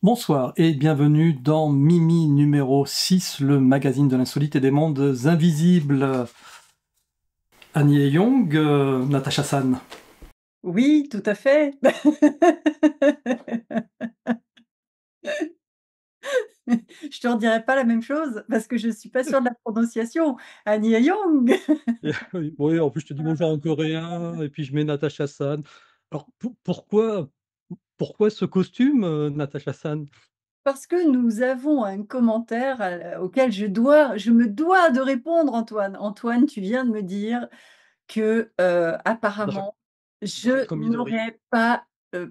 Bonsoir et bienvenue dans Mimi numéro 6, le magazine de l'insolite et des mondes invisibles. Annie Young, Natacha San. Oui, tout à fait. Je te redirai pas la même chose parce que je suis pas sûre de la prononciation. Annie Young. Oui, oui, en plus je te dis bonjour en coréen et puis je mets Natacha San. Alors pourquoi ce costume, Natacha San? Parce que nous avons un commentaire auquel je me dois de répondre, Antoine. Antoine, tu viens de me dire que Dra- apparemment, je Draco Midori. n'aurais pas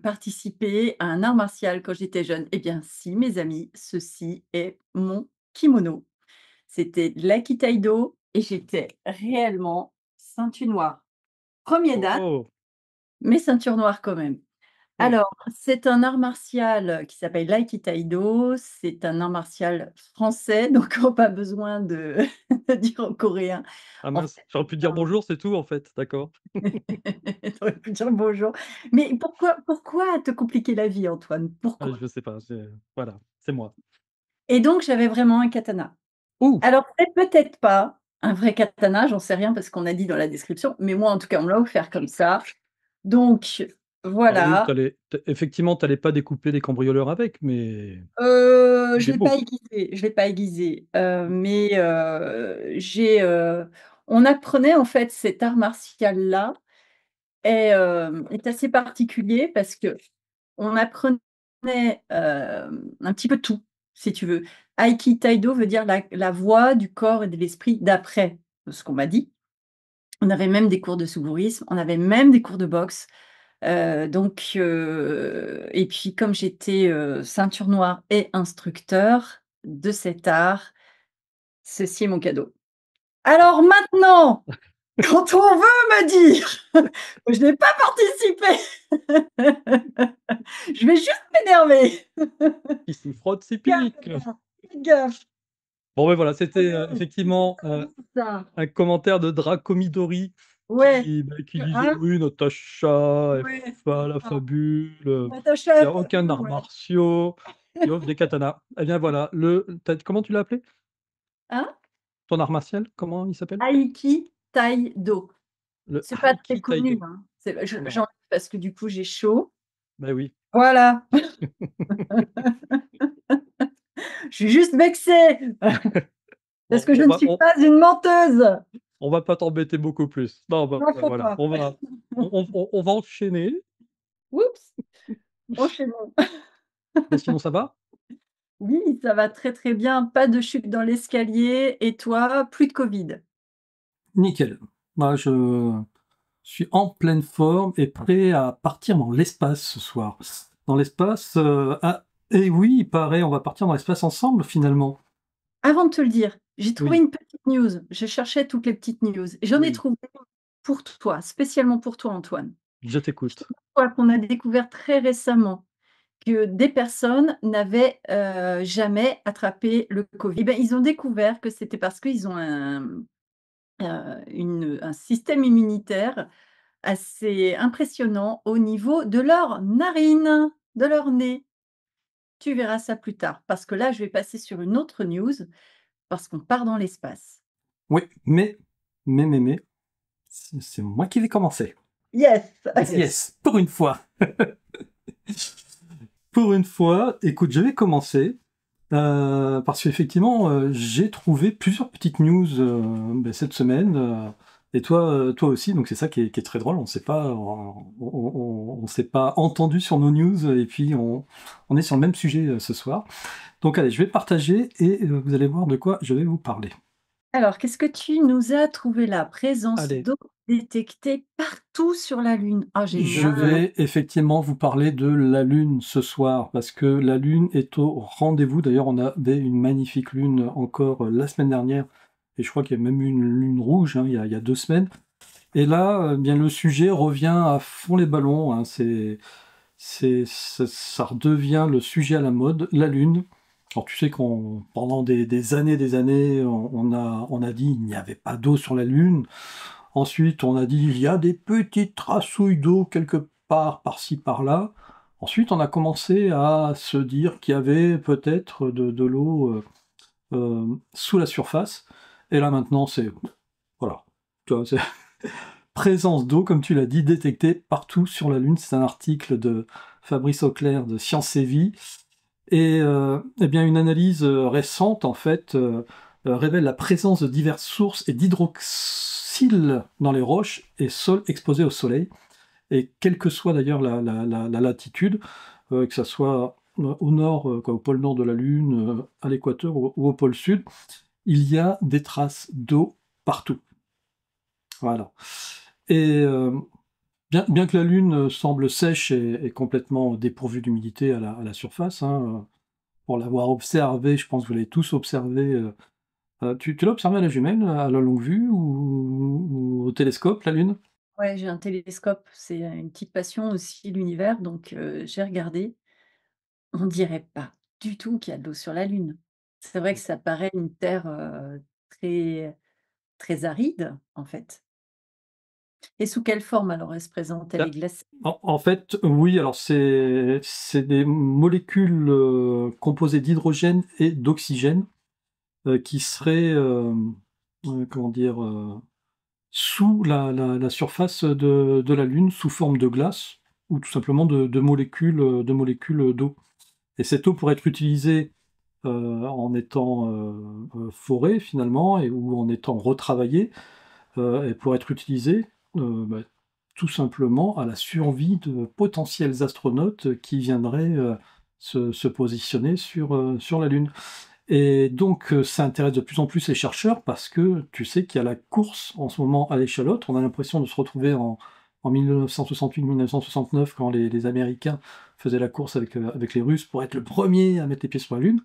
participé à un art martial quand j'étais jeune. Eh bien, si, mes amis, ceci est mon kimono. C'était de l'aïkido et j'étais réellement ceinture noire. Premier Oh, dan, oh, mais ceinture noire quand même. oh. Alors, c'est un art martial qui s'appelle l'aïkido. C'est un art martial français, donc pas besoin de de dire en coréen. Ah En mince, fait, j'aurais pu dire bonjour, c'est tout en fait, d'accord. tu aurais pu dire bonjour. Mais pourquoi te compliquer la vie, Antoine? Pourquoi? Je sais pas, voilà, c'est moi. Et donc j'avais vraiment un katana. Ouh! Alors, c'est peut-être pas un vrai katana, j'en sais rien parce qu'on a dit dans la description, mais moi, en tout cas, on me l'a offert comme ça. Donc Ah oui, voilà, effectivement, t'allais pas découper des cambrioleurs avec, mais il je est l'ai pas beau. aiguisé, je l'ai pas aiguisé, mais on apprenait en fait cet art martial-là est assez particulier parce qu'on apprenait, un petit peu tout, si tu veux. Aikido veut dire la voix du corps et de l'esprit d'après ce qu'on m'a dit. On avait même des cours de secourisme, on avait même des cours de boxe. Et puis comme j'étais, ceinture noire et instructeur de cet art, ceci est mon cadeau. Alors maintenant, quand on veut me dire que je n'ai pas participé, je vais juste m'énerver. Qui s'y frotte s'y Gaffe, pique. fais gaffe. Bon, ouais, voilà, Oh c'était, non, effectivement, comment ça? un commentaire de Draco Midori Ouais, qui disait: hein? «Oui, Natacha, elle Ouais, fa la ah, fabule, il y Natacha a aucun art ouais. martiaux, il offre des katanas». Eh bien voilà, comment tu l'as appelé? Hein? Ton art martial, comment il s'appelle? Aikido. Le C'est pas très connu, Aikido. hein. C'est je Non, j'enlève parce que du coup j'ai chaud. bah oui. Voilà, je suis juste vexée parce Bon, que je ne suis pas une menteuse. on va pas t'embêter beaucoup plus. Non, N'en bah, faut voilà, pas. on va enchaîner. Oups, enchaînons. Bah, sinon ça va? Oui, ça va très, très bien, pas de chute dans l'escalier et toi, plus de covid? Nickel. Moi, je suis en pleine forme et prêt à partir dans l'espace ce soir. Dans l'espace, ah, et oui, il paraît, on va partir dans l'espace ensemble finalement. Avant de te le dire, j'ai trouvé Oui, une petite news. Je cherchais toutes les petites news et j'en ai oui, trouvé une pour toi, spécialement pour toi, Antoine. je t'écoute. Figure-toi qu'on a découvert très récemment que des personnes n'avaient, jamais attrapé le covid. Eh ben, ils ont découvert que c'était parce qu'ils ont un système immunitaire assez impressionnant au niveau de leurs narines, de leur nez. Tu verras ça plus tard, parce que là, je vais passer sur une autre news, parce qu'on part dans l'espace. Oui, mais, c'est moi qui vais commencer. Yes! Yes, pour une fois. Pour une fois, écoute, je vais commencer. Parce qu'effectivement, j'ai trouvé plusieurs petites news cette semaine. Et toi aussi, donc c'est ça qui est très drôle. On s'est pas entendu sur nos news et puis on est sur le même sujet ce soir. Donc allez, je vais partager et vous allez voir de quoi je vais vous parler. Alors, qu'est-ce que tu nous as trouvé là? Présence Allez, d'eau détectée partout sur la Lune. Ah, je génial! vais effectivement vous parler de la Lune ce soir parce que la Lune est au rendez-vous. D'ailleurs, on avait une magnifique Lune encore la semaine dernière et je crois qu'il y a même eu une Lune rouge il y a 2 semaines. Et là, bien le sujet revient à fond les ballons, hein. Ça redevient le sujet à la mode, la Lune. Alors tu sais qu'on pendant des années, on a dit il n'y avait pas d'eau sur la Lune. Ensuite, on a dit il y a des petites traçouilles d'eau quelque part, par-ci, par-là. Ensuite, on a commencé à se dire qu'il y avait peut-être de l'eau sous la surface. Et là maintenant, c'est voilà, tu vois, c'est présence d'eau, comme tu l'as dit, détectée partout sur la Lune. C'est un article de Fabrice Auclair de Science et Vie. Et eh bien, une analyse récente, en fait, révèle la présence de diverses sources et d'hydroxyle dans les roches et sols exposés au soleil. Et quelle que soit d'ailleurs la latitude, que ce soit au nord, quoi, au pôle nord de la Lune, à l'équateur ou au pôle sud, il y a des traces d'eau partout. Voilà. Et bien que la Lune semble sèche et complètement dépourvue d'humidité à la surface, hein, pour l'avoir observé, je pense que vous l'avez tous observé. Tu l'as observé à la jumelle, à la longue vue ou au télescope, la Lune? Ouais, j'ai un télescope, c'est une petite passion aussi, l'univers, donc j'ai regardé. On dirait pas du tout qu'il y a de l'eau sur la Lune. C'est vrai que ça paraît une terre, très très aride, en fait. Et sous quelle forme alors elle se présente? Elle est glacée? En fait, oui, alors c'est des molécules composées d'hydrogène et d'oxygène qui seraient, comment dire, sous la surface de la Lune, sous forme de glace, ou tout simplement de molécules d'eau. Et cette eau pourrait être utilisée en étant forée finalement, ou en étant retravaillée, et pourrait être utilisée bah, tout simplement à la survie de potentiels astronautes qui viendraient se positionner sur la Lune. Et donc ça intéresse de plus en plus les chercheurs parce que tu sais qu'il y a la course en ce moment à l'échalote. On a l'impression de se retrouver en 1968-1969 quand les Américains faisaient la course avec les Russes pour être le premier à mettre les pieds sur la Lune.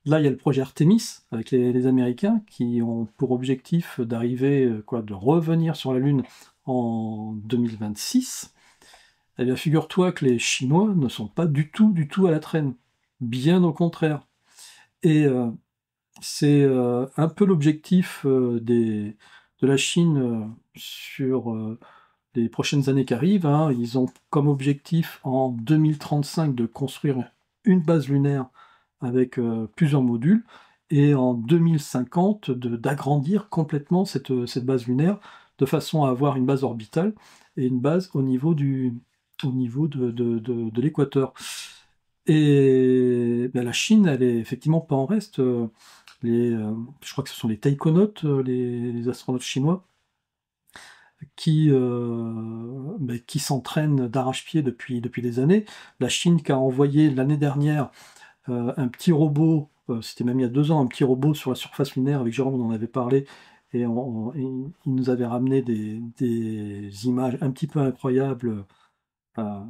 Là, il y a le projet Artemis avec les Américains qui ont pour objectif d'arriver, de revenir sur la Lune en 2026. Eh bien, figure-toi que les Chinois ne sont pas du tout à la traîne. Bien au contraire. Et c'est un peu l'objectif de la Chine sur les prochaines années qui arrivent, hein. Ils ont comme objectif en 2035 de construire une base lunaire avec plusieurs modules et en 2050 d'agrandir complètement cette base lunaire de façon à avoir une base orbitale et une base au niveau de l'équateur. Et ben, la Chine, elle est effectivement pas en reste. Je crois que ce sont les taïkonautes, les astronautes chinois, qui s'entraînent d'arrache-pied depuis des années. La Chine qui a envoyé l'année dernière un petit robot, c'était même il y a 2 ans, un petit robot sur la surface lunaire, avec Jérôme on en avait parlé, et il nous avait ramené des images un petit peu incroyables. euh,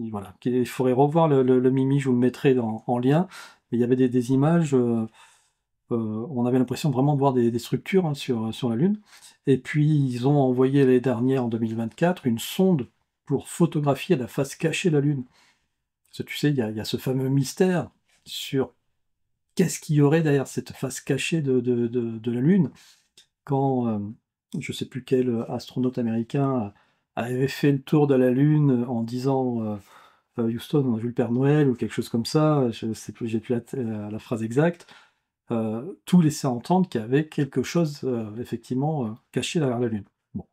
voilà, il faudrait revoir le Mimi, je vous le mettrai en lien. Mais il y avait des images, on avait l'impression vraiment de voir des structures hein, sur la Lune. Et puis ils ont envoyé l'année dernière, en 2024, une sonde pour photographier la face cachée de la Lune. Parce que tu sais, il y a ce fameux mystère sur qu'est-ce qu'il y aurait derrière cette face cachée de la Lune. Quand, je ne sais plus quel astronaute américain avait fait le tour de la Lune en disant Houston, on a vu le Père Noël ou quelque chose comme ça, je sais plus, j'ai plus la phrase exacte, tout laissait entendre qu'il y avait quelque chose effectivement caché derrière la Lune. Bon.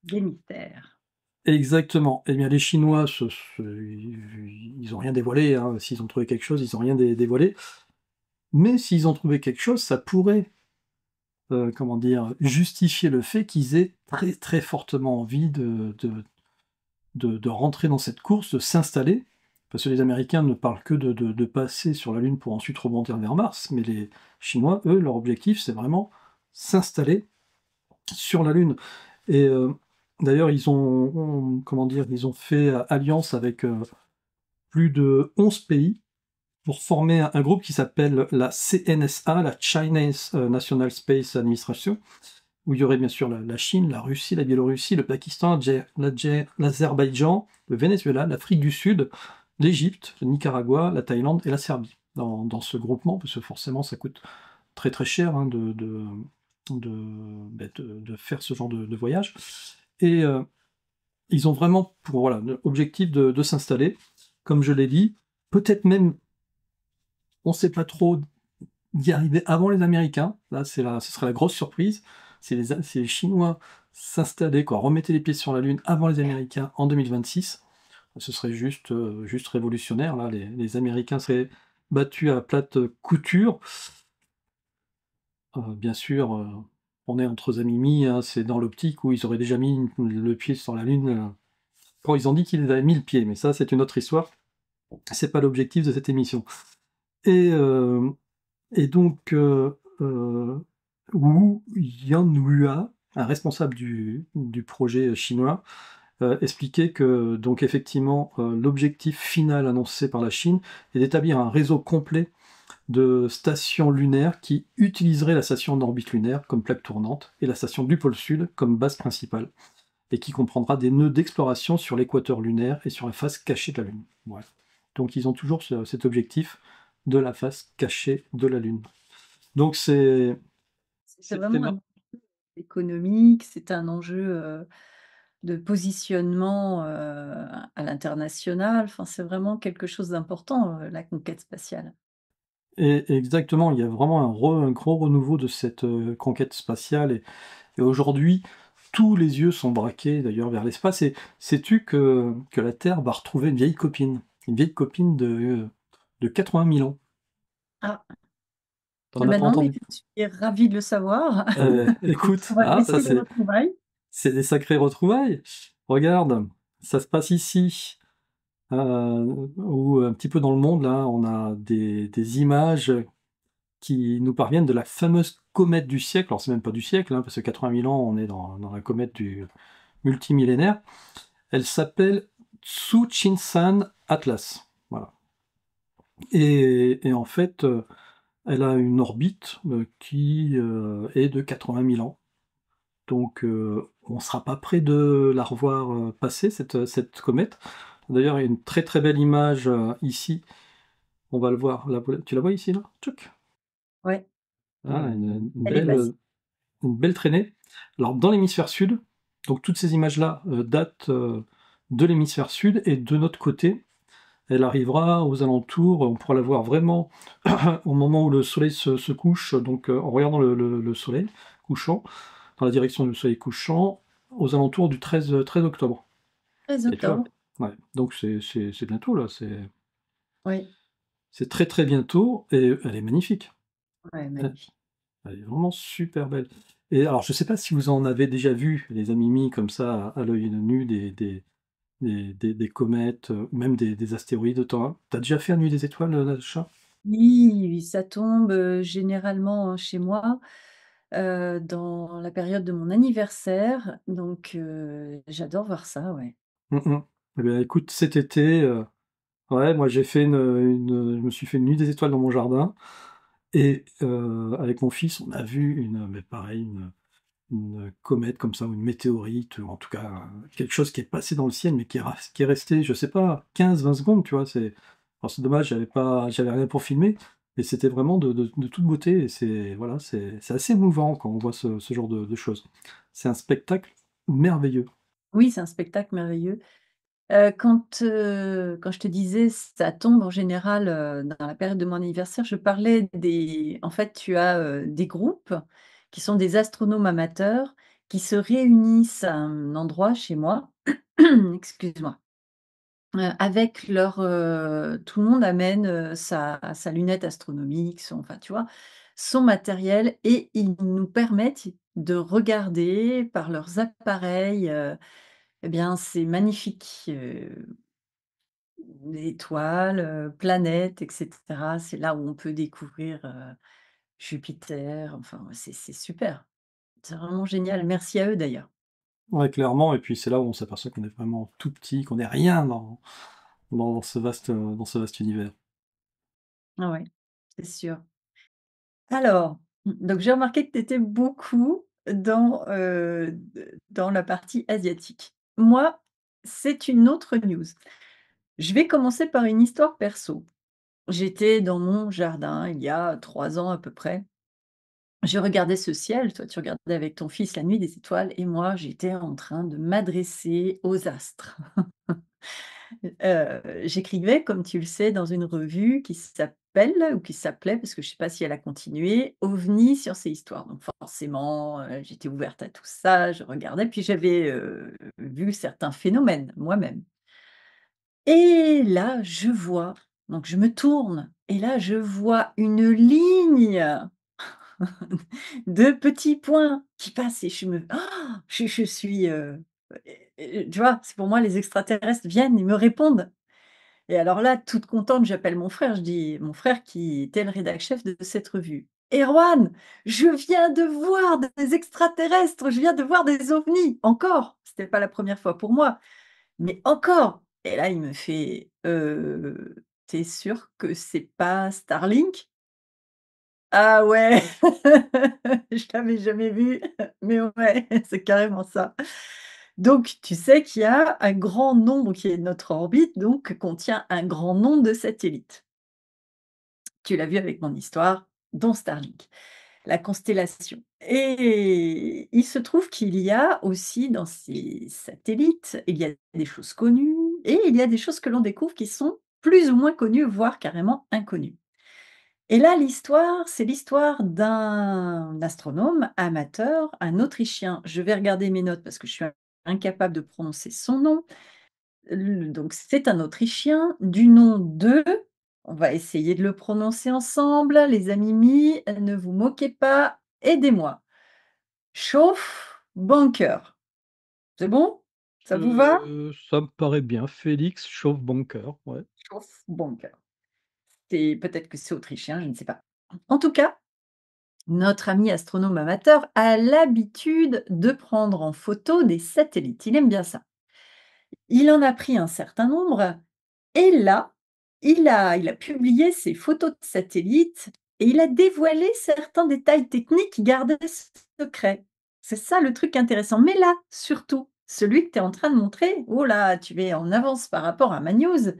Des mystères. Exactement. Eh bien, les Chinois, ils n'ont rien dévoilé, hein. S'ils ont trouvé quelque chose, ils n'ont rien dévoilé. Mais s'ils ont trouvé quelque chose, ça pourrait, comment dire, justifier le fait qu'ils aient très très fortement envie de rentrer dans cette course, de s'installer, parce que les Américains ne parlent que de passer sur la Lune pour ensuite rebondir vers Mars, mais les Chinois, eux, leur objectif, c'est vraiment s'installer sur la Lune. Et d'ailleurs, comment dire, ils ont fait alliance avec plus de 11 pays pour former un groupe qui s'appelle la CNSA, la Chinese National Space Administration, où il y aurait bien sûr la Chine, la Russie, la Biélorussie, le Pakistan, l'Azerbaïdjan, le Venezuela, l'Afrique du Sud, l'Égypte, le Nicaragua, la Thaïlande et la Serbie dans ce groupement, parce que forcément ça coûte très très cher hein, de faire ce genre de voyage. Et ils ont vraiment pour voilà, objectif de s'installer. Comme je l'ai dit, peut-être même, on ne sait pas trop, d'y arriver avant les Américains. Là, ce serait la grosse surprise. Si les Chinois s'installaient, quoi, remettaient les pieds sur la Lune avant les Américains en 2026, ce serait juste révolutionnaire. Là, les Américains seraient battus à plate couture. Bien sûr, on est entre amis, hein, c'est dans l'optique où ils auraient déjà mis le pied sur la Lune quand ils ont dit qu'ils avaient mis le pied. Mais ça, c'est une autre histoire. C'est pas l'objectif de cette émission. Et, euh, et donc, Wu Yanhua, un responsable du projet chinois, expliquait que donc effectivement l'objectif final annoncé par la Chine est d'établir un réseau complet de stations lunaires qui utiliseraient la station en orbite lunaire comme plaque tournante et la station du pôle sud comme base principale, et qui comprendra des nœuds d'exploration sur l'équateur lunaire et sur la face cachée de la Lune. Ouais. Donc ils ont toujours cet objectif de la face cachée de la Lune. Donc C'est c'est vraiment un enjeu économique, c'est un enjeu, de positionnement, à l'international. Enfin, c'est vraiment quelque chose d'important, la conquête spatiale. et exactement, il y a vraiment un gros renouveau de cette conquête spatiale, et aujourd'hui, tous les yeux sont braqués d'ailleurs vers l'espace. Et sais-tu que la Terre va retrouver une vieille copine de 80 000 ans. Ah, T'en eh as ben pas non, mais entendu? je suis ravie de le savoir. Écoute, On va hein, ça laisser les retrouvailles. c'est des sacrées retrouvailles. Regarde, ça se passe ici, ou un petit peu dans le monde, là, on a des images qui nous parviennent de la fameuse comète du siècle. Alors c'est même pas du siècle, hein, parce que 80 000 ans, on est dans la comète du multimillénaire. Elle s'appelle Tsuchinshan Atlas. Voilà. Et en fait, elle a une orbite qui est de 80 000 ans. Donc, on ne sera pas près de la revoir passer, cette comète. D'ailleurs, il y a une très très belle image ici. On va le voir. Tu la vois ici, là? Tchouk. Ouais, Ah, elle est passée. une belle traînée. Alors, dans l'hémisphère sud, donc toutes ces images-là datent de l'hémisphère sud, et de notre côté, elle arrivera aux alentours, on pourra la voir vraiment au moment où le soleil se couche, donc en regardant le soleil couchant, dans la direction du soleil couchant, aux alentours du 13 octobre. 13 Et tu vois, octobre. ouais, donc c'est bientôt là, Oui, c'est très très bientôt, et elle est magnifique. ouais, Elle, magnifique. elle est vraiment super belle. Et alors, je sais pas si vous en avez déjà vu, les amimi, comme ça, à l'œil nu, des comètes, même des astéroïdes. T'as déjà fait la nuit des étoiles, Natacha? Oui, oui, ça tombe, généralement, chez moi, dans la période de mon anniversaire, donc j'adore voir ça, ouais. Mm. Eh bien, écoute, cet été, ouais, moi j'ai fait je me suis fait une nuit des étoiles dans mon jardin, et avec mon fils, on a vu mais pareil, une comète comme ça, ou une météorite, ou en tout cas quelque chose qui est passé dans le ciel, mais qui est resté, je sais pas, 15-20 secondes, tu vois. Alors c'est dommage, j'avais rien pour filmer, mais c'était vraiment de toute beauté, et voilà, c'est assez émouvant quand on voit ce genre de choses. C'est un spectacle merveilleux. Oui, c'est un spectacle merveilleux. Quand je te disais, ça tombe en général, dans la période de mon anniversaire, je parlais des en fait, tu as, des groupes qui sont des astronomes amateurs qui se réunissent à un endroit chez moi, excuse-moi, avec leur, tout le monde amène, sa lunette astronomique, son enfin, tu vois? Son matériel, et ils nous permettent de regarder par leurs appareils, et bien, ces magnifiques, étoiles, planètes et cetera. C'est là où on peut découvrir, Jupiter, enfin, ouais, c'est super. C'est vraiment génial. Merci à eux d'ailleurs. Ouais, clairement, et puis c'est là où on s'aperçoit qu'on est vraiment tout petit, qu'on n'est rien dans ce vaste univers. Ah ouais, c'est sûr. Alors, donc j'ai remarqué que tu étais beaucoup dans la partie asiatique. Moi, c'est une autre news. Je vais commencer par une histoire perso. J'étais dans mon jardin il y a 3 ans à peu près. je regardais ce ciel, toi tu regardais avec ton fils la nuit des étoiles et moi j'étais en train de m'adresser aux astres. J'écrivais, comme tu le sais, dans une revue qui s'appelle ou qui s'appelait, parce que je ne sais pas si elle a continué, OVNI Sciences et Histoire. Donc forcément, j'étais ouverte à tout ça, je regardais, puis j'avais, vu certains phénomènes moi-même. Et là, je vois, donc je me tourne et là, je vois une ligne de petits points qui passent et je suis, tu vois? C'est pour moi les extraterrestres viennent et me répondent. Et alors là, toute contente, j'appelle mon frère, je dis mon frère qui était le rédac chef de cette revue: «Erwan, je viens de voir des extraterrestres, je viens de voir des ovnis, encore!» C'était pas la première fois pour moi, mais encore! Et là, il me fait: Tu sûr que c'est pas Starlink?» Ah ouais! Je l'avais jamais vu, mais ouais, c'est carrément ça. Donc tu sais qu'il y a un grand nombre qui est notre orbite, donc contient un grand nombre de satellites. Tu l'as vu avec mon histoire, dont Starlink, la constellation. Et il se trouve qu'il y a aussi dans ces satellites, il y a des choses connues et il y a des choses que l'on découvre qui sont plus ou moins connues, voire carrément inconnues. Et là, l'histoire, c'est l'histoire d'un astronome amateur, un Autrichien. Je vais regarder mes notes parce que je suis incapable de prononcer son nom. Donc c'est un Autrichien du nom de, on va essayer de le prononcer ensemble, les amis, ne vous moquez pas, aidez-moi. Schauffe-Banker. C'est bon? Ça vous va? Ça me paraît bien. Félix Schauffe-Bonker, ouais. Schauffe-Banker. C'est peut-être que c'est autrichien, je ne sais pas. En tout cas, notre ami astronome amateur a l'habitude de prendre en photo des satellites. Il aime bien ça. Il en a pris un certain nombre et là, il a publié ses photos de satellites et il a dévoilé certains détails techniques gardés secrets. C'est ça le truc intéressant. Mais là, surtout, celui que tu es en train de montrer, oh là, tu es en avance par rapport à ma news.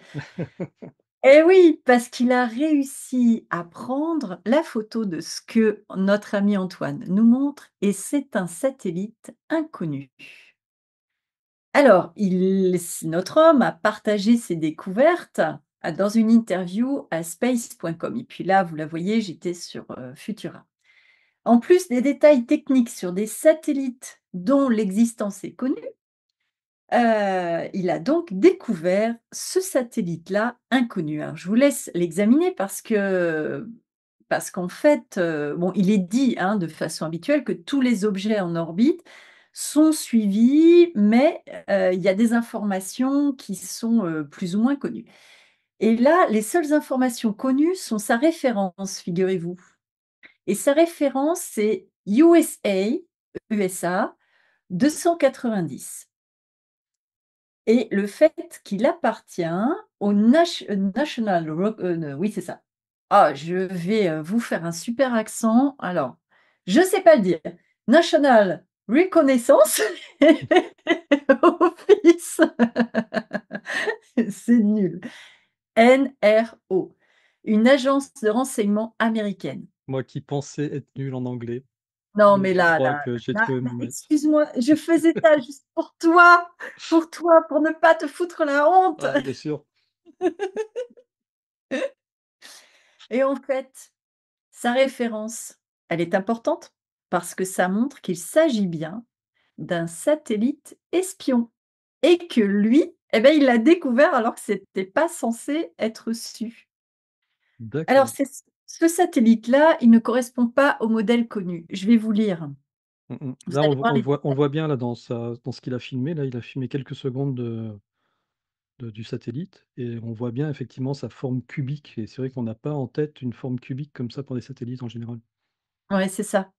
Eh oui, parce qu'il a réussi à prendre la photo de ce que notre ami Antoine nous montre et c'est un satellite inconnu. Alors, notre homme a partagé ses découvertes dans une interview à space.com. Et puis là, vous la voyez, j'étais sur Futura. En plus des détails techniques sur des satellites dont l'existence est connue, il a donc découvert ce satellite-là inconnu. Alors je vous laisse l'examiner parce qu'en fait, bon, il est dit, hein, de façon habituelle que tous les objets en orbite sont suivis, mais il y a des informations qui sont, plus ou moins connues. Et là, les seules informations connues sont sa référence, figurez-vous. Et sa référence, c'est USA 290. Et le fait qu'il appartient au National Rock oui, c'est ça. Ah, je vais, vous faire un super accent. Alors, je ne sais pas le dire. National Reconnaissance Office. C'est nul. NRO, une agence de renseignement américaine. Moi qui pensais être nul en anglais, Non, mais mais je là crois là que j'ai là trouvé là, mon maître. excuse-moi, je faisais ça juste pour toi, pour ne pas te foutre la honte. Ouais, bien sûr. Et en fait, sa référence, elle est importante parce que ça montre qu'il s'agit bien d'un satellite espion et que lui, eh ben, il l'a découvert alors que c'était pas censé être su. Alors D'accord. c'est ce satellite-là, il ne correspond pas au modèle connu. Je vais vous lire. Mmh mh. Vous Là, allez voir on les voit on détails. voit bien là dans ce qu'il a filmé, là, il a filmé quelques secondes du satellite et on voit bien effectivement sa forme cubique et c'est vrai qu'on n'a pas en tête une forme cubique comme ça pour des satellites en général. Ouais, c'est ça.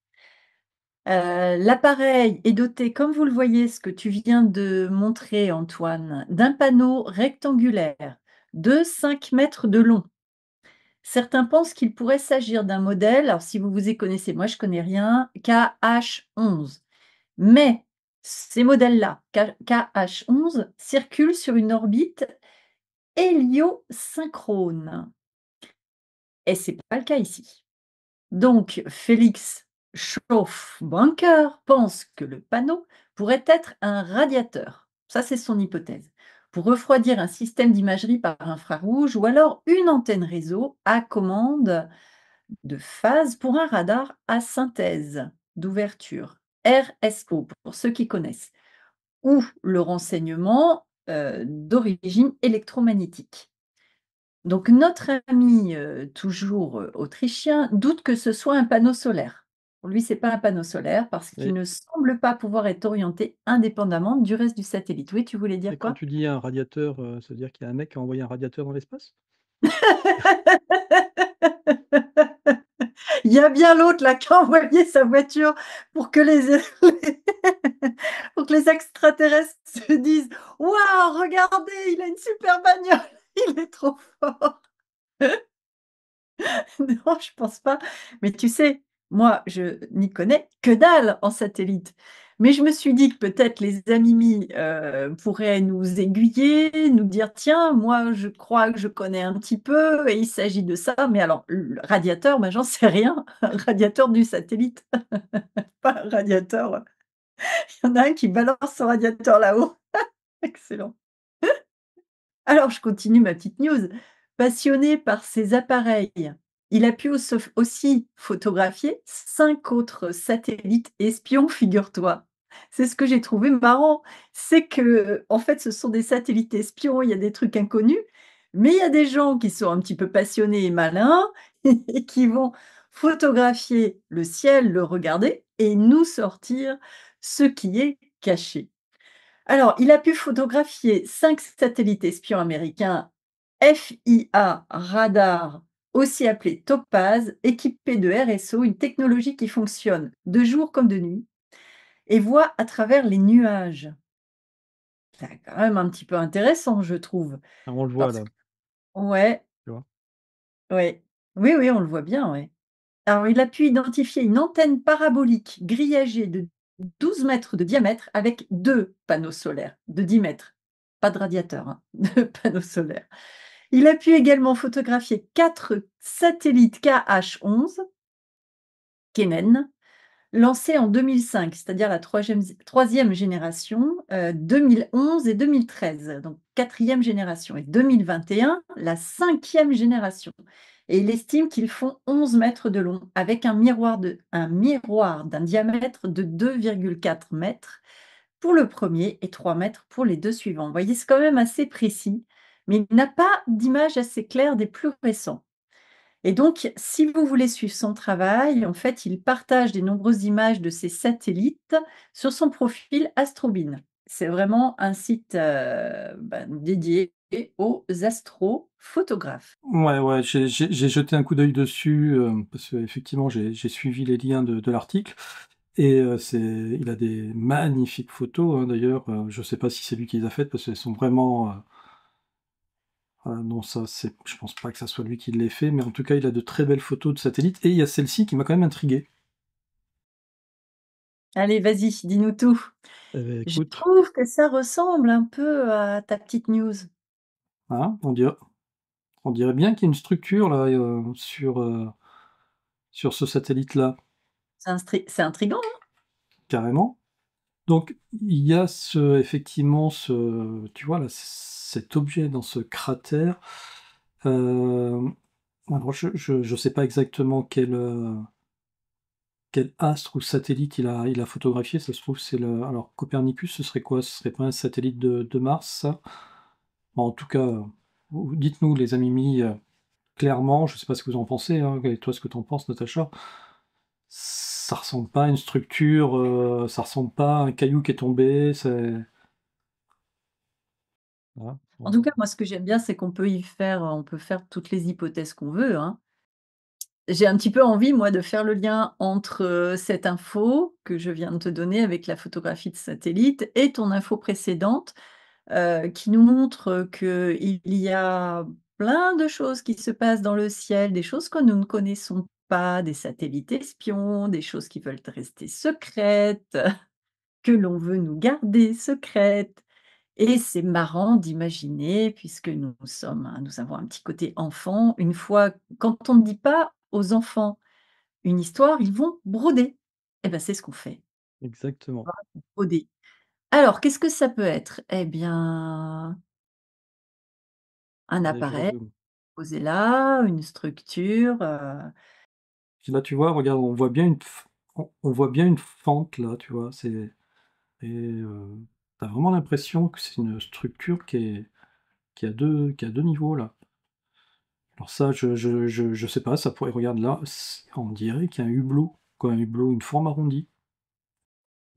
L'appareil est doté, comme vous le voyez, ce que tu viens de montrer Antoine, d'un panneau rectangulaire de 5 mètres de long. Certains pensent qu'il pourrait s'agir d'un modèle, alors si vous vous y connaissez, moi je connais rien, KH11. Mais ces modèles-là, KH11, circulent sur une orbite héliosynchrone et c'est pas le cas ici. Donc Félix Chauffe Bunker pense que le panneau pourrait être un radiateur. Ça, c'est son hypothèse. Pour refroidir un système d'imagerie par infrarouge ou alors une antenne réseau à commande de phase pour un radar à synthèse d'ouverture, RSO, pour ceux qui connaissent, ou le renseignement d'origine électromagnétique. Donc notre ami, toujours, autrichien, doute que ce soit un panneau solaire. Pour lui, c'est pas un panneau solaire parce qu'il Et ne semble pas pouvoir être orienté indépendamment du reste du satellite. Oui, tu voulais et dire quand quoi? tu dis un radiateur, ça veut dire qu'il y a un mec qui a envoyé un radiateur dans l'espace? Il y a bien l'autre là qui a envoyé sa voiture pour que les pour que les extraterrestres se disent: «Waouh, regardez, il a une super bagnole, il est trop fort!» Non, je pense pas. Mais tu sais, moi, je n'y connais que dalle en satellite. Mais je me suis dit que peut-être les Amimi, pourraient nous aiguiller, nous dire: «Tiens, moi, je crois que je connais un petit peu et il s'agit de ça». Mais alors, le radiateur, moi, j'en sais rien. Un radiateur du satellite, pas un radiateur, il y en a un qui balance son radiateur là-haut. Excellent. Alors, je continue ma petite news. Passionné par ces appareils, il a pu aussi photographier 5 autres satellites espions, figure-toi. C'est ce que j'ai trouvé marrant. C'est que, en fait, ce sont des satellites espions, il y a des trucs inconnus, mais il y a des gens qui sont un petit peu passionnés et malins et qui vont photographier le ciel, le regarder et nous sortir ce qui est caché. Alors, il a pu photographier 5 satellites espions américains FIA radar, aussi appelé Topaz, équipés de RSO, une technologie qui fonctionne de jour comme de nuit et voit à travers les nuages. C'est quand même un petit peu intéressant, je trouve. Ah, on le voit Parce là, que ouais, tu vois? ouais. Oui, oui, on le voit bien, ouais. Alors, il a pu identifier une antenne parabolique grillagée de 12 mètres de diamètre avec 2 panneaux solaires de 10 mètres. Pas de radiateur, hein, de panneaux solaires. Il a pu également photographier 4 satellites KH-11, Kennen, lancés en 2005, c'est-à-dire la troisième génération, 2011 et 2013, donc quatrième génération, et 2021, la cinquième génération. Et il estime qu'ils font 11 mètres de long, avec un miroir d'un diamètre de 2,4 mètres pour le premier et 3 mètres pour les deux suivants. Vous voyez, c'est quand même assez précis, mais il n'a pas d'image assez claire des plus récents. Et donc, si vous voulez suivre son travail, en fait, il partage des nombreuses images de ses satellites sur son profil Astrobin. C'est vraiment un site dédié aux astrophotographes. Ouais, ouais, j'ai jeté un coup d'œil dessus, parce qu'effectivement j'ai suivi les liens de l'article et il a des magnifiques photos, hein, d'ailleurs, je sais pas si c'est lui qui les a faites parce qu'elles sont vraiment, non, ça, je pense pas que ça soit lui qui l'ait fait, mais en tout cas, il a de très belles photos de satellites et il y a celle-ci qui m'a quand même intrigué. Allez, vas-y, dis-nous tout. Eh beh, Je écoute, trouve que ça ressemble un peu à ta petite news. hein, on dirait bien qu'il y a une structure là, sur ce satellite-là, C'est intriguant, hein? carrément. Donc il y a effectivement tu vois là, cet objet dans ce cratère, hem, alors je sais pas exactement quel astre ou satellite il a photographié, ça se trouve c'est alors Copernicus, ce serait quoi? Ce serait pas un satellite de Mars ça? Bon, en tout cas, vous dites-nous les amis clairement, je sais pas ce que vous en pensez, hein, et toi ce que tu en penses Natacha, ça ressemble pas à une structure, ça ressemble pas à un caillou qui est tombé, voilà, En tout bon. cas, moi, ce que j'aime bien, c'est on peut faire toutes les hypothèses qu'on veut, hein. J'ai un petit peu envie, moi, de faire le lien entre, cette info que je viens de te donner avec la photographie de satellite et ton info précédente, qui nous montre, qu'il y a plein de choses qui se passent dans le ciel, des choses que nous ne connaissons pas, des satellites espions, des choses qui veulent rester secrètes, que l'on veut nous garder secrètes. Et c'est marrant d'imaginer, puisque nous avons un petit côté enfant, une fois quand on ne dit pas aux enfants une histoire, ils vont broder. Eh ben, c'est ce qu'on fait. Exactement. OD. Alors, qu'est-ce que ça peut être? Eh bien, un Des appareil jeux. posé là, une structure, Puis là, tu vois, regarde, on voit bien une fente là, tu vois. T'as vraiment l'impression que c'est une structure qui a deux niveaux là. Alors ça, je sais pas, ça pourrait, regarde là, on dirait qu'il y a un hublot, quoi, un hublot, une forme arrondie.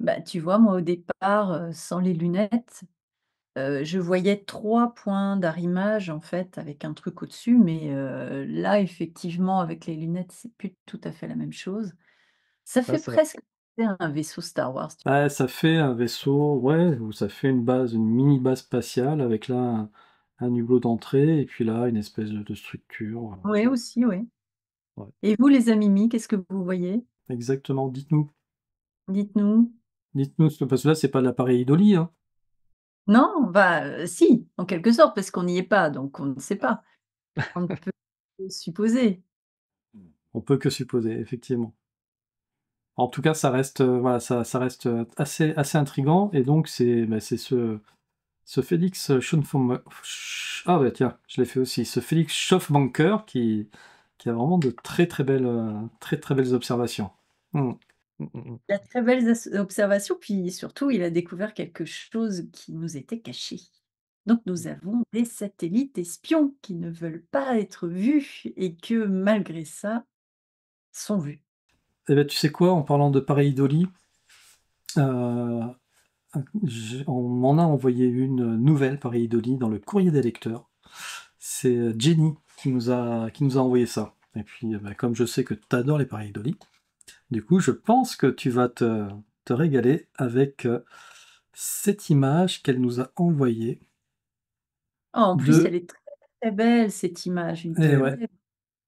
bah, tu vois, moi, au départ, sans les lunettes, je voyais 3 points d'arrimage, en fait, avec un truc au-dessus, mais là, effectivement, avec les lunettes, c'est plus tout à fait la même chose. Ça Ah, fait ça, presque un vaisseau Star Wars. ah, ça fait un vaisseau, ouais, ou ça fait une base, une mini base spatiale avec là un hublot d'entrée et puis là une espèce de structure. Oui, aussi, oui. Ouais. Et vous, les amimi, qu'est-ce que vous voyez? Exactement, dites-nous. Dites-nous. Dites-nous, parce que là, c'est pas l'appareil Dolly, hein. Non? Bah, si, en quelque sorte, parce qu'on n'y est pas, donc on ne sait pas. On ne peut que supposer. On peut que supposer, effectivement. En tout cas, ça reste, voilà, ça reste assez intriguant. Et donc, c'est ce Félix ah bah tiens, je l'ai fait aussi. Ce Félix Schoffbanker qui a vraiment de très très belles observations. Mm. Mm, mm, mm. Il a très belles observations, puis surtout, il a découvert quelque chose qui nous était caché. Donc nous avons des satellites espions qui ne veulent pas être vus et que malgré ça, sont vus. Eh ben, tu sais quoi, en parlant de pareidolie, on m'en a envoyé une nouvelle pareidolie dans le courrier des lecteurs. C'est Jenny qui nous a envoyé ça. Et puis, bah, comme je sais que tu adores les pareidolies, du coup, je pense que tu vas te régaler avec cette image qu'elle nous a envoyée Oh, en plus, de... elle est très, très belle cette image, une Eh très ouais. belle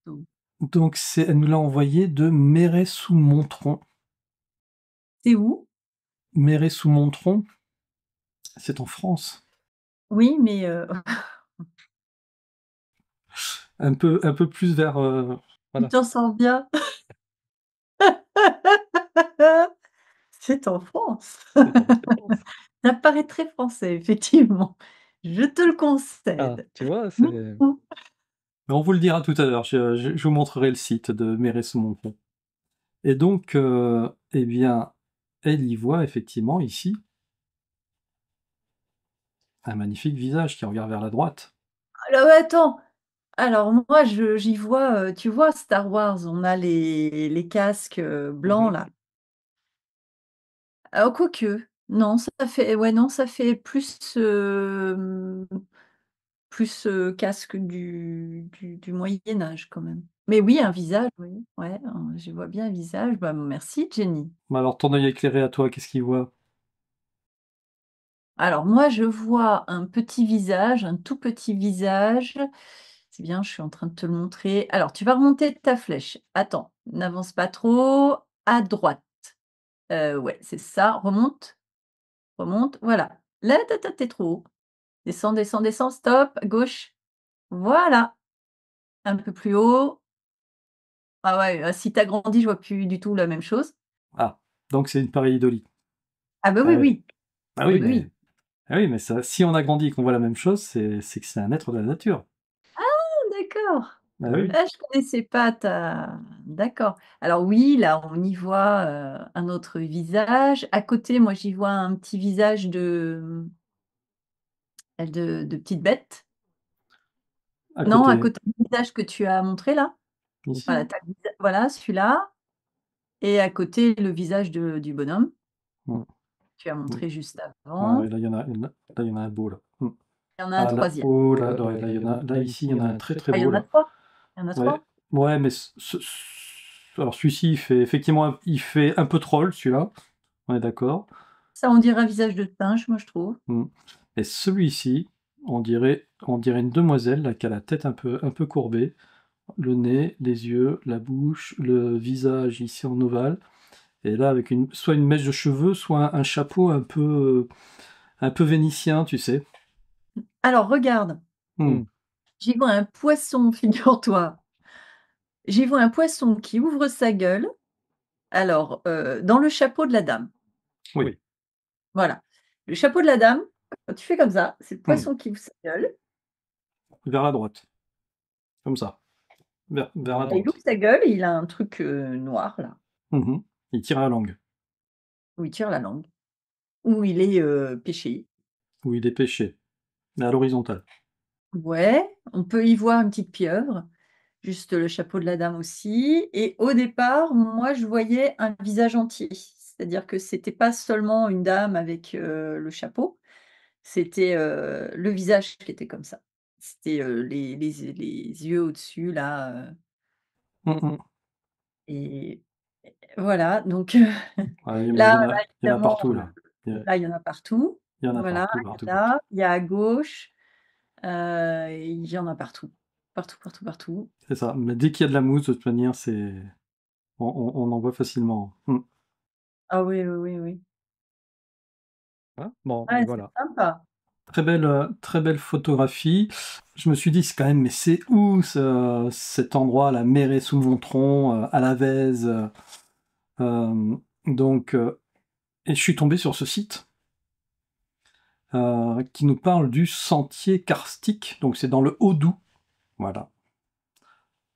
photo. Donc, elle nous l'a envoyée de Méret-sous-Montron. C'est où? Méret-sous-Montron, c'est en France. Oui, mais Un peu plus vers... tu voilà. t'en sors bien? C'est en France. C'est en France. Ça paraît très français, effectivement. Je te le Ah, concède. tu vois, c'est... Mmh. Mais on vous le dira tout à l'heure, je vous montrerai le site de Méret-sous-Montron. Et donc, eh bien, elle y voit effectivement ici un magnifique visage qui regarde vers la droite. Alors attends, alors moi j'y vois, tu vois Star Wars, on a les casques, blancs Mhm. là. Oh quoique, non ça fait ouais non ça fait plus, plus, casque du Moyen Âge quand même. Mais oui un visage, oui, ouais, j'y vois bien un visage. Bah merci Jenny. Mais alors, ton œil éclairé à toi, qu'est-ce qu'il voit? Alors moi, je vois un petit visage, un tout petit visage. C'est bien, je suis en train de te le montrer. Alors, tu vas remonter ta flèche. Attends, n'avance pas trop. À droite. Ouais, c'est ça. Remonte, remonte. Voilà. Là, t'es trop haut. Descends, descends, descends. Stop. À gauche. Voilà. Un peu plus haut. Ah ouais, si t'as grandi, je vois plus du tout la même chose. Ah, donc c'est une pareidolie. Ah bah oui, Ah oui. oui. Ah Oui, oui, oui. ah oui, mais ça, si on a grandi et qu'on voit la même chose, c'est que c'est un être de la nature. D'accord. Ah oui. Ah, je connaissais pas ta d'accord. Alors oui, là, on y voit, un autre visage. À côté, moi, j'y vois un petit visage de petite bête. À Non, à côté, côté du visage que tu as montré là. ici. Voilà, voilà celui-là et à côté, le visage du bonhomme Mm, que tu as mm. montré juste Ouais, ouais, avant. là, il y en a un beau, là. Mm. Il y en a un Ah là, troisième. oh là, ouais, là, il y en a, là, ici, il y en a un très très Ah, il y beau, en a là. 3. Il y en a Ouais, 3. ouais, mais alors celui-ci, il fait effectivement, il fait un peu troll, celui-là. On est d'accord. Ça, on dirait un visage de singe, moi, je trouve. Mm. Et celui-ci, on dirait une demoiselle là, qui a la tête un peu courbée, le nez, les yeux, la bouche, le visage ici en ovale, et là avec soit une mèche de cheveux, soit un chapeau un peu vénitien, tu sais. Alors regarde, Mm. j'y vois un poisson, figure-toi. J'y vois un poisson qui ouvre sa gueule Alors, dans le chapeau de la dame, Oui. voilà. Le chapeau de la dame, quand tu fais comme ça, c'est le Mmh. poisson qui ouvre sa gueule Vers la droite, comme ça, vers la et il ouvre droite. sa gueule et il a un truc, noir là, Mmh. Il tire la langue, où il tire la langue, où il est, pêché. ou il est pêché, mais à l'horizontale. Ouais, on peut y voir une petite pieuvre, juste le chapeau de la dame aussi et au départ, moi, je voyais un visage entier. C'est-à-dire que c'était pas seulement une dame avec, le chapeau, c'était, le visage qui était comme ça. C'était, les yeux au-dessus là, Mmh mh. et voilà donc Ouais, mais là il y en a évidemment, partout là. là, il y en a partout. Il y en a Voilà, partout, il partout, y en partout. a, il y a à gauche, il y en a partout. Partout, partout, partout. C'est ça, mais dès qu'il y a de la mousse, de toute manière, c'est on en voit facilement. Mmh. Ah oui, oui, oui, oui. Ah, bon, Ouais, mais c'est voilà. sympa. Très belle photographie. Je me suis dit: «C'est quand même mais c'est où cet endroit, la Méré-sous-Montron, à Lavèze?» Donc et je suis tombé sur ce site, qui nous parle du sentier karstique, donc c'est dans le Haut-Doubs, voilà,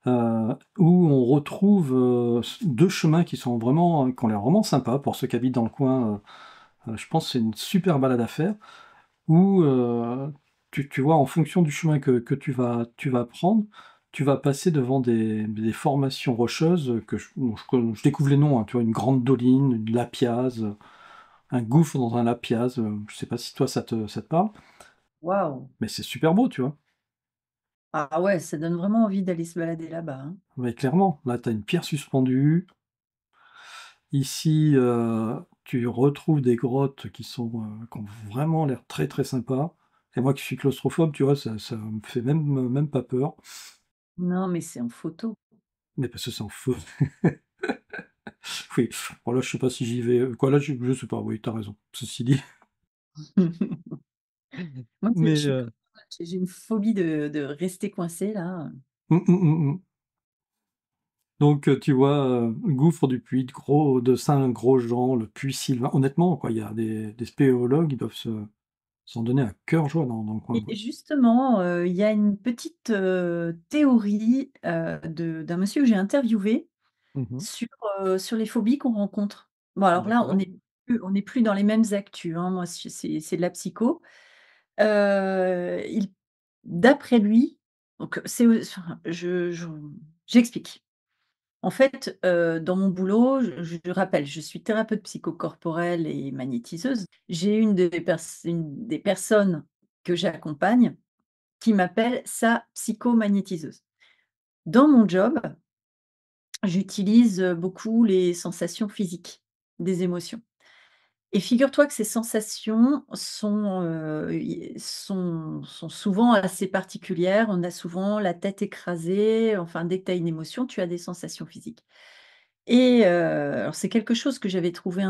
où on retrouve, 2 chemins qui sont vraiment, qui ont l'air vraiment sympas pour ceux qui habitent dans le coin, je pense que c'est une super balade à faire. Où, tu vois, en fonction du chemin que tu vas prendre, tu vas passer devant des formations rocheuses que je découvre les noms, hein, tu vois? Une grande doline, une lapiaz, un gouffre dans un lapiaz, je sais pas si toi ça te parle? Waouh! Mais c'est super beau, tu vois? Ah ouais, ça donne vraiment envie d'aller se balader là-bas, hein. Mais clairement, là, tu as une pierre suspendue. Ici, tu retrouves des grottes qui ont vraiment l'air très, très sympas et moi qui suis claustrophobe, tu vois, ça me fait même pas peur. Non, mais c'est en photo. Mais parce que c'est en feu. Oui, bon là, je sais pas si j'y vais, quoi là, je sais pas, oui, tu as raison, ceci dit. Moi, je Mais suis comme toi, j'ai une phobie de rester coincée là. mmh, mmh, mmh, mmh. Donc tu vois, gouffre du Puy, de Saint-Grosjean, le Puy Sylvain. Honnêtement, quoi, il y a des spéléologues, ils doivent s'en donner à cœur joie dans le coin, Et quoi. justement, il y a une petite, théorie, de d'un monsieur que j'ai interviewé Mmh. sur, sur les phobies qu'on rencontre. Bon alors là, D'accord. on n'est plus dans les mêmes actus, hein. Moi, c'est de la psycho. Il d'après lui, donc c'est enfin, j'explique. En fait, dans mon boulot, je rappelle, je suis thérapeute psychocorporelle et magnétiseuse. J'ai une des personnes que j'accompagne qui m'appelle sa psychomagnétiseuse. Dans mon job, j'utilise, beaucoup les sensations physiques, des émotions. Et figure-toi que ces sensations sont souvent assez particulières. On a souvent la tête écrasée, enfin dès que tu as une émotion, tu as des sensations physiques. Et alors c'est quelque chose que j'avais trouvé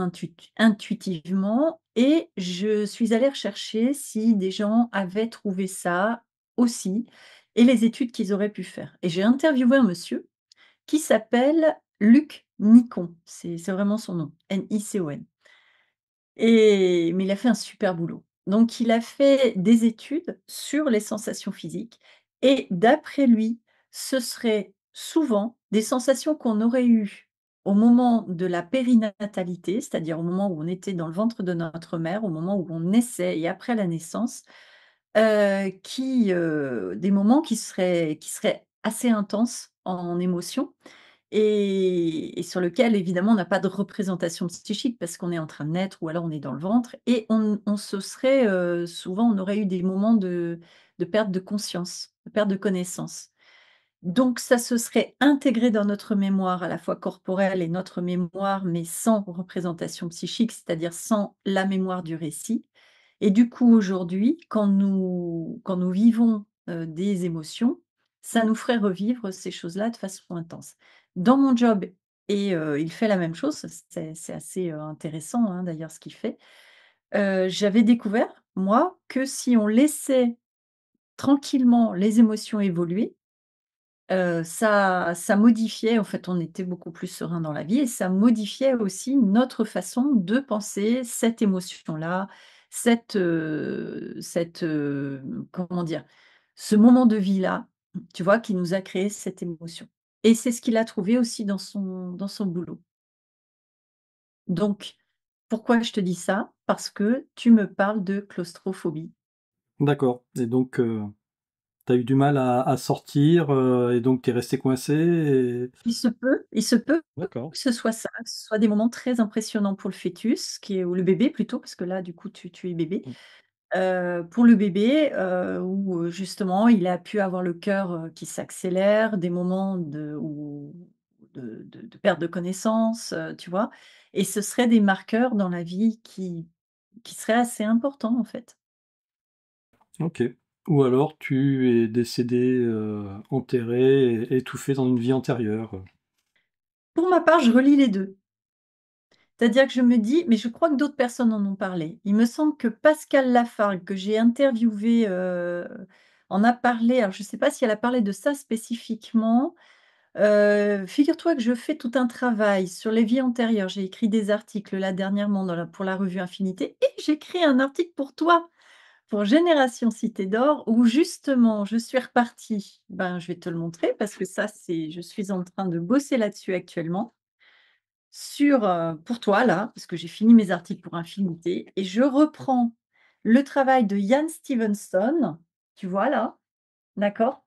intuitivement et je suis allée rechercher si des gens avaient trouvé ça aussi et les études qu'ils auraient pu faire. Et j'ai interviewé un monsieur qui s'appelle Luc Nicon, c'est vraiment son nom, Nicon. Mais il a fait un super boulot. Donc il a fait des études sur les sensations physiques et d'après lui, ce serait souvent des sensations qu'on aurait eues au moment de la périnatalité, c'est-à-dire au moment où on était dans le ventre de notre mère, au moment où on naissait et après la naissance, des moments qui seraient assez intenses en émotions et sur lequel évidemment on n'a pas de représentation psychique parce qu'on est en train de naître ou alors on est dans le ventre et on se serait, souvent on aurait eu des moments de perte de conscience, de perte de connaissance. Donc ça se serait intégré dans notre mémoire à la fois corporelle et notre mémoire, mais sans représentation psychique, c'est-à-dire sans la mémoire du récit et du coup aujourd'hui, quand nous vivons, des émotions, ça nous ferait revivre ces choses-là de façon intense. Dans mon job et il fait la même chose, c'est assez, intéressant, hein, d'ailleurs ce qu'il fait. J'avais découvert, moi, que si on laissait tranquillement les émotions évoluer, ça modifiait en fait, on était beaucoup plus serein dans la vie et ça modifiait aussi notre façon de penser cette émotion-là, comment dire? Ce moment de vie-là, tu vois? Qui nous a créé cette émotion et c'est ce qu'il a trouvé aussi dans son boulot. Donc pourquoi je te dis ça? Parce que tu me parles de claustrophobie. D'accord et donc tu eu du mal à sortir, et donc tu es resté coincé et Il se peut d'accord. que ce soit ça, que ce soit des moments très impressionnants pour le fœtus qui est ou le bébé plutôt, parce que là, du coup, tu es bébé. Mmh. Pour le bébé, où, justement, il a pu avoir le cœur, qui s'accélère, des moments de perte de connaissance, tu vois? Et ce seraient des marqueurs dans la vie qui seraient assez importants, en fait. OK. Ou alors tu es décédé, enterré et étouffé dans une vie antérieure. Pour ma part, je relie les 2. C'est-à-dire que je me dis mais je crois que d'autres personnes en ont parlé. Il me semble que Pascal Lafargue, que j'ai interviewé, en a parlé. Alors je ne sais pas si elle a parlé de ça spécifiquement. Figure-toi que je fais tout un travail sur les vies antérieures. J'ai écrit des articles là dernièrement pour la revue Infinité et j'écris un article pour toi, pour Génération Cité d'Or où justement je suis repartie, ben, je vais te le montrer parce que ça c'est je suis en train de bosser là-dessus actuellement. Pour toi là, parce que j'ai fini mes articles pour Infinité et je reprends le travail de Ian Stevenson, tu vois là, d'accord?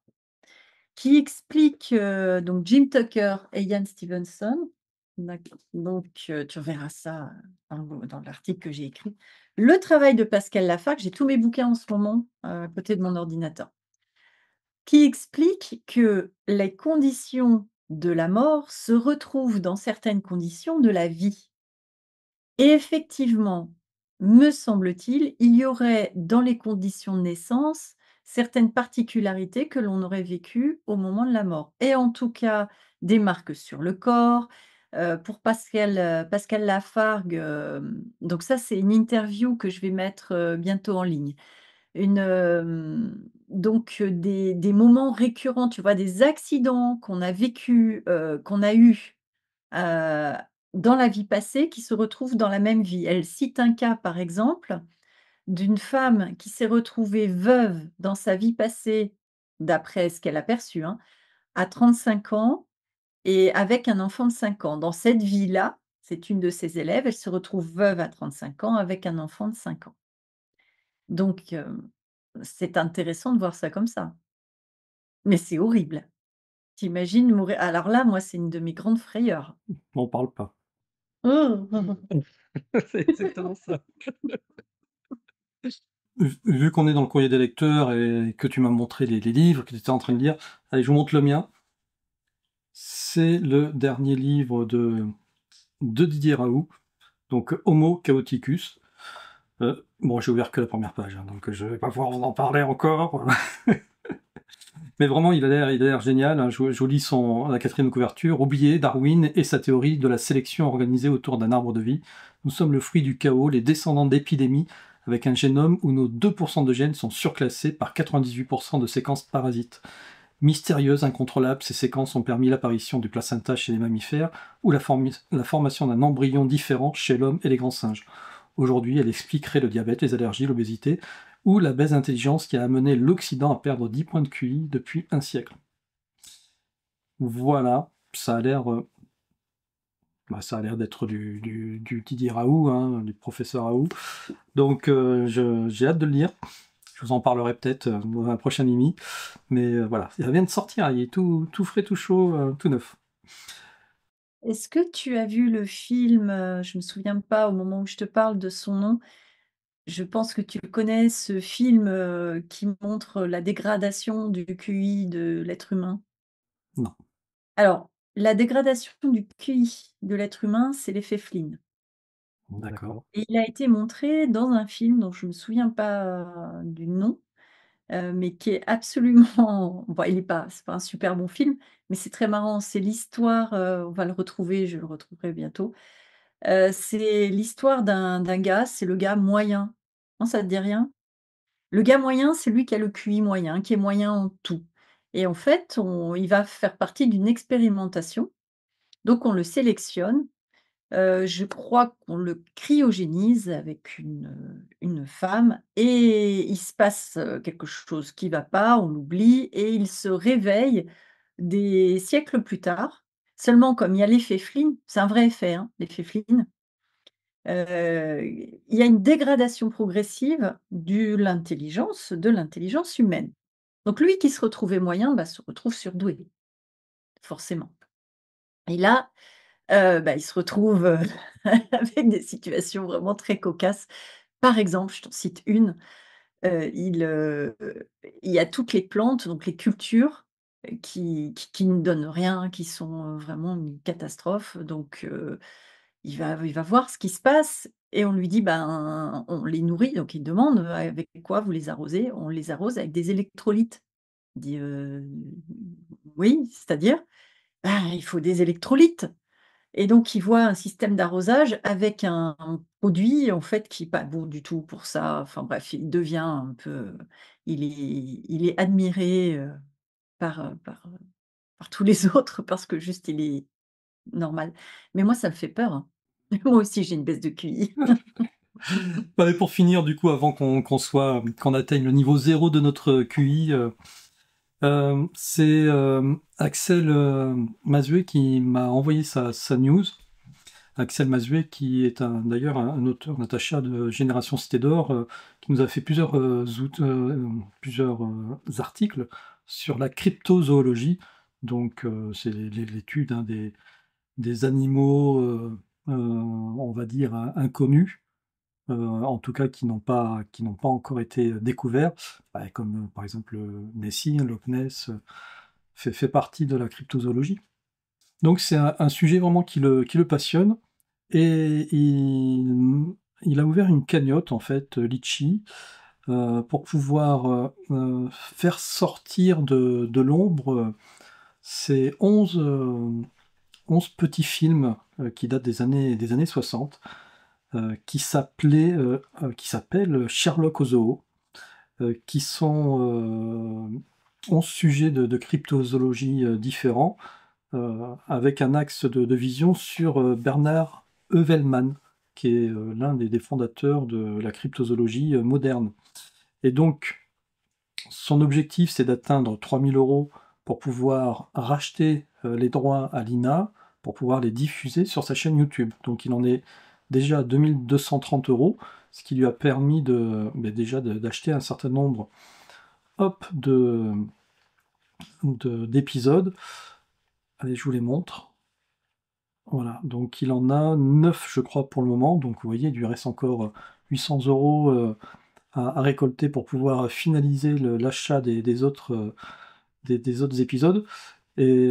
Qui explique, donc Jim Tucker et Ian Stevenson, donc tu verras ça, dans l'article que j'ai écrit. Le travail de Pascal Lafargue, j'ai tous mes bouquins en ce moment, à côté de mon ordinateur, qui explique que les conditions de la mort se retrouvent dans certaines conditions de la vie. Et effectivement, me semble-t-il, il y aurait dans les conditions de naissance certaines particularités que l'on aurait vécues au moment de la mort et en tout cas des marques sur le corps. Pour Pascal Lafargue, donc ça c'est une interview que je vais mettre, bientôt en ligne. Des moments récurrents, tu vois? Des accidents qu'on a vécus, qu'on a eus heu, dans la vie passée qui se retrouvent dans la même vie. Elle cite un cas, par exemple, d'une femme qui s'est retrouvée veuve dans sa vie passée, d'après ce qu'elle a perçu, hein, à 35 ans et avec un enfant de 5 ans. Dans cette vie-là, c'est une de ses élèves, elle se retrouve veuve à 35 ans avec un enfant de 5 ans. Donc, c'est intéressant de voir ça comme ça. Mais c'est horrible. Tu mourir alors là, moi, c'est une de mes grandes frayeurs. M'en parle pas. Mmh. C'est exactement ça. Vu qu'on est dans le courrier des lecteurs et que tu m'as montré les livres que tu étais en train de lire, allez, je vous montre le mien. C'est le dernier livre de Didier Raoult, donc Homo Chaoticus. Bon, j'ai ouvert que la première page, hein, donc je vais pas pouvoir vous en parler encore. Mais vraiment, il a l'air génial, hein. Je vous lis la quatrième couverture. Oubliez Darwin et sa théorie de la sélection organisée autour d'un arbre de vie. Nous sommes le fruit du chaos, les descendants d'épidémies, avec un génome où nos 2% de gènes sont surclassés par 98% de séquences parasites. Mystérieuses, incontrôlables, ces séquences ont permis l'apparition du placenta chez les mammifères ou la formation d'un embryon différent chez l'homme et les grands singes. Aujourd'hui, elle expliquerait le diabète, les allergies, l'obésité ou la baisse d'intelligence qui a amené l'Occident à perdre 10 points de QI depuis un siècle. Voilà, ça a l'air, ça a l'air d'être du Didier Raoult, hein, du professeur Raoult. Donc j'ai hâte de le lire. Je vous en parlerai peut-être dans un prochain Mimi. Mais voilà, il vient de sortir, il est tout frais, tout chaud, tout neuf. Est-ce que tu as vu le film, je me souviens pas au moment où je te parle de son nom, je pense que tu le connais, ce film, qui montre la dégradation du QI de l'être humain? Non, Alors, la dégradation du QI de l'être humain, c'est l'effet Flynn d'accord. et il a été montré dans un film dont je me souviens pas, du nom, mais qui est absolument bon, c'est pas un super bon film, mais c'est très marrant. C'est l'histoire, on va le retrouver, je le retrouverai bientôt. C'est l'histoire d'un gars, c'est le gars moyen. Non, ça te dit rien? Le gars moyen, c'est lui qui a le QI moyen, qui est moyen en tout et en fait, il va faire partie d'une expérimentation. Donc on le sélectionne, je crois qu'on le cryogénise avec une femme et il se passe, quelque chose qui va pas, on l'oublie et il se réveille des siècles plus tard. Seulement comme il y a l'effet Flynn, c'est un vrai effet, hein, l'effet Flynn, il y a une dégradation progressive de l'intelligence humaine. Donc lui qui se retrouvait moyen, bah, se retrouve surdoué, forcément. Et là, bah, il se retrouve, avec des situations vraiment très cocasses. Par exemple, je t'en cite une, il y a toutes les plantes, donc les cultures, qui ne donnent rien, qui sont, vraiment une catastrophe. Donc il va voir ce qui se passe et on lui dit: «Ben, on les nourrit», donc il demande: «Avec quoi vous les arrosez?» «On les arrose avec des électrolytes». Il dit: «Oui, c'est-à-dire?» «Ben, il faut des électrolytes». Et donc il voit un système d'arrosage avec un produit, en fait, qui est pas bon du tout pour ça. Enfin bref, il devient un peu, il est admiré, par tous les autres parce que juste il est normal. Mais moi ça me fait peur, hein. Moi aussi j'ai une baisse de QI. Bah, mais pour finir, du coup, avant qu'on atteigne le niveau zéro de notre QI, c'est Axel Mazué qui m'a envoyé sa news. Axel Mazué, qui est d'ailleurs un auteur, Natacha, de Génération Cité d'Or, qui nous a fait plusieurs articles sur la cryptozoologie. Donc, c'est l'étude, hein, des animaux, on va dire, inconnus, en tout cas qui n'ont pas encore été découverts, bah, comme par exemple Nessie, Loch Ness, fait partie de la cryptozoologie. Donc c'est un sujet vraiment qui le passionne, et il a ouvert une cagnotte en fait, Litchi, pour pouvoir faire sortir de l'ombre ces 11 petits films qui datent des années 60, qui s'appellent Sherlock au zoo, qui sont 11 sujets de cryptozoologie différents, avec un axe de vision sur Bernard Heuvelman, qui est l'un des fondateurs de la cryptozoologie moderne. Et donc, son objectif, c'est d'atteindre 3 000 € pour pouvoir racheter les droits à l'INA, pour pouvoir les diffuser sur sa chaîne YouTube. Donc il en est déjà à 2 230 €, ce qui lui a permis déjà d'acheter un certain nombre, hop, d'épisodes. Allez, je vous les montre. Voilà, donc il en a 9, je crois, pour le moment. Donc vous voyez, il lui reste encore 800 € à récolter pour pouvoir finaliser l'achat des autres épisodes. Et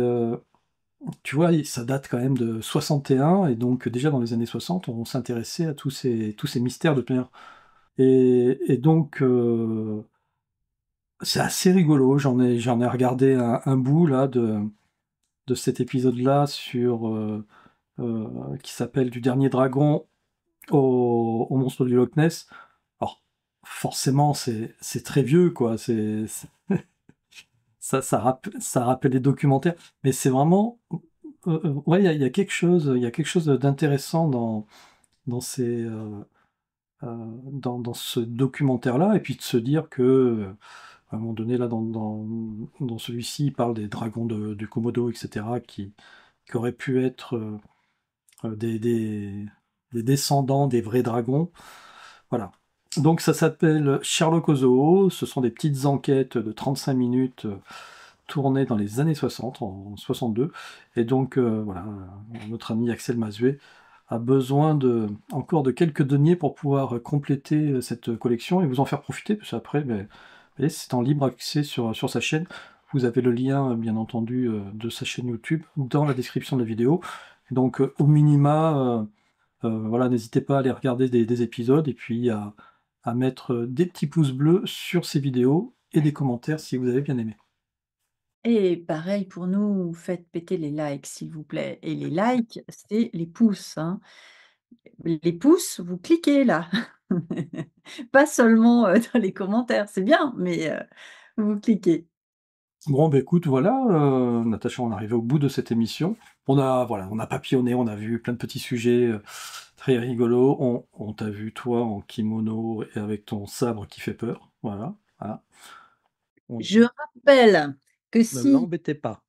tu vois, ça date quand même de 61, et donc déjà dans les années 60, on s'intéressait à tous ces mystères de tenir. Et donc, c'est assez rigolo. J'en ai regardé un bout là de cet épisode-là qui s'appelle Du dernier dragon au monstre du Loch Ness. Alors, forcément, c'est très vieux, quoi. Ça rappelle les documentaires, mais c'est vraiment, ouais, il y a quelque chose d'intéressant dans ce documentaire-là, et puis de se dire que, à un moment donné, là, dans celui-ci, il parle des dragons du Komodo, etc., qui auraient pu être des descendants des vrais dragons. Voilà. Donc ça s'appelle Sherlock au zoo. Ce sont des petites enquêtes de 35 minutes, tournées dans les années 60, en 62. Et donc voilà, notre ami Axel Mazué a besoin encore de quelques deniers pour pouvoir compléter cette collection et vous en faire profiter, parce qu'après, ben, vous voyez, c'est en libre accès sur sa chaîne. Vous avez le lien, bien entendu, de sa chaîne YouTube dans la description de la vidéo. Donc, au minima, voilà, n'hésitez pas à aller regarder des épisodes, et puis à mettre des petits pouces bleus sur ces vidéos et des commentaires si vous avez bien aimé. Et pareil pour nous, faites péter les likes, s'il vous plaît. Et les likes, c'est les pouces, hein. Les pouces, vous cliquez là. Pas seulement, dans les commentaires, c'est bien, mais vous cliquez. Bon, bah, écoute, voilà, Natacha, on est arrivé au bout de cette émission. Voilà, on a papillonné, on a vu plein de petits sujets très rigolos. On t'a vu, toi, en kimono et avec ton sabre qui fait peur. Voilà, voilà. On, Je rappelle que ne si l'embêtez pas.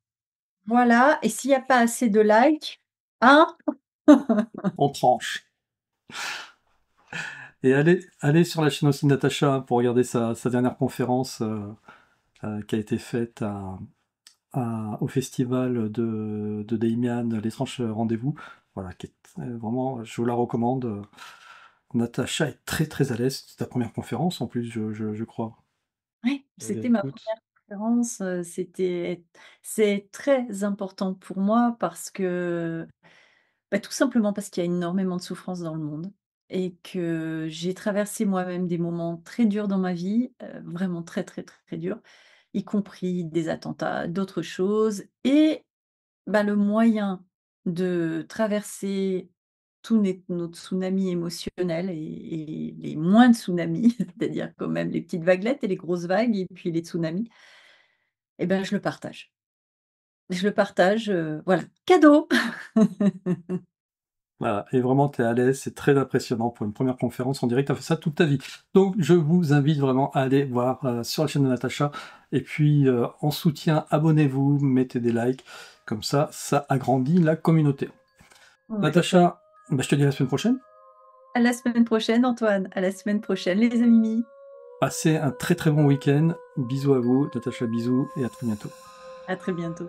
voilà et s'il y a pas assez de likes, hein? On tranche. Et allez sur la chaîne aussi de Natacha pour regarder sa dernière conférence qui a été faite au festival de Damian, l'étrange rendez-vous. Voilà, qui est vraiment, je vous la recommande. Natacha est très très à l'aise. C'est ta première conférence en plus, je crois. Ouais, Eh bien, c'était ma écoute, première conférence, c'est très important pour moi parce que, bah, tout simplement parce qu'il y a énormément de souffrance dans le monde et que j'ai traversé moi-même des moments très durs dans ma vie, vraiment très, très, très, très durs, y compris des attentats, d'autres choses et bah, le moyen de traverser tous nos tsunamis émotionnels et les moins de tsunamis, c'est-à-dire quand même les petites vaguelettes et les grosses vagues et puis les tsunamis et ben, je le partage. Je le partage, voilà, cadeau! voilà. Et vraiment, tu es à l'aise. C'est très impressionnant pour une première conférence. On dirait que tu as fait ça toute ta vie. Donc, je vous invite vraiment à aller voir sur la chaîne de Natacha. Et puis, en soutien, abonnez-vous, mettez des likes. Comme ça agrandit la communauté. Ouais. Natacha, bah, je te dis à la semaine prochaine. À la semaine prochaine Antoine, à la semaine prochaine les amis. Passez un très très bon week-end. Bisous à vous, Natacha, bisous et à très bientôt. À très bientôt.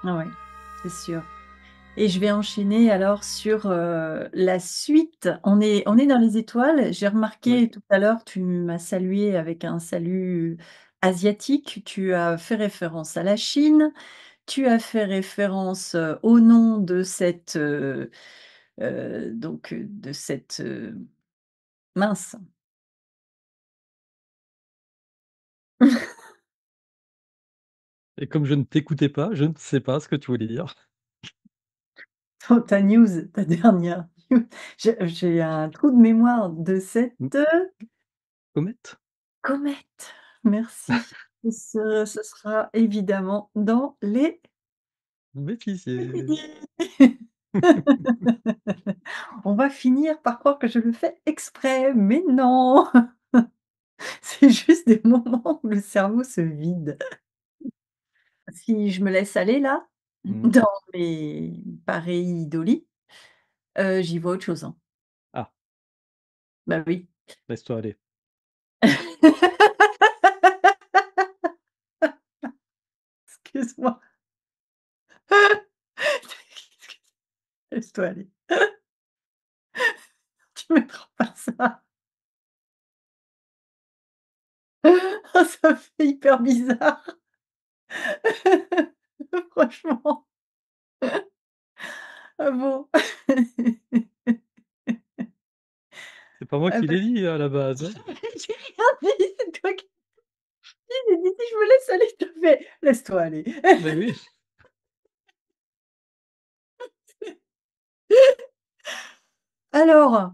Ah ouais, c'est sûr. Et je vais enchaîner alors sur, la suite. On est dans les étoiles. J'ai Oui. remarqué tout à l'heure, tu m'as salué avec un salut asiatique. Tu as fait référence à la Chine. Tu as fait référence, au nom de cette, donc, de cette, mince, Et comme je ne t'écoutais pas, je ne sais pas ce que tu voulais dire. dans ta news, ta dernière news. J'ai un trou de mémoire de cette, Hmm, comète? comète. Merci. Et ce sera évidemment dans les Bêtisier. Wikidés. On va finir par croire que je le fais exprès, mais non! C'est juste des moments où le cerveau se vide. Si je me laisse aller là, Hmm. dans mes pareidolis, j'y vois autre chose, hein. Ah, Bah oui. laisse-toi aller. Excuse-moi. Laisse-toi aller. Tu me prends pas ça. Ah, ça fait hyper bizarre. Franchement. Ah bon? C'est pas moi Ah qui bah, l'ai dit à la base, hein. j'ai rien dit, c'est toi qui j'ai dit: «Si je me laisse aller», tu as fait: «Laisse-toi aller». Mais oui. Alors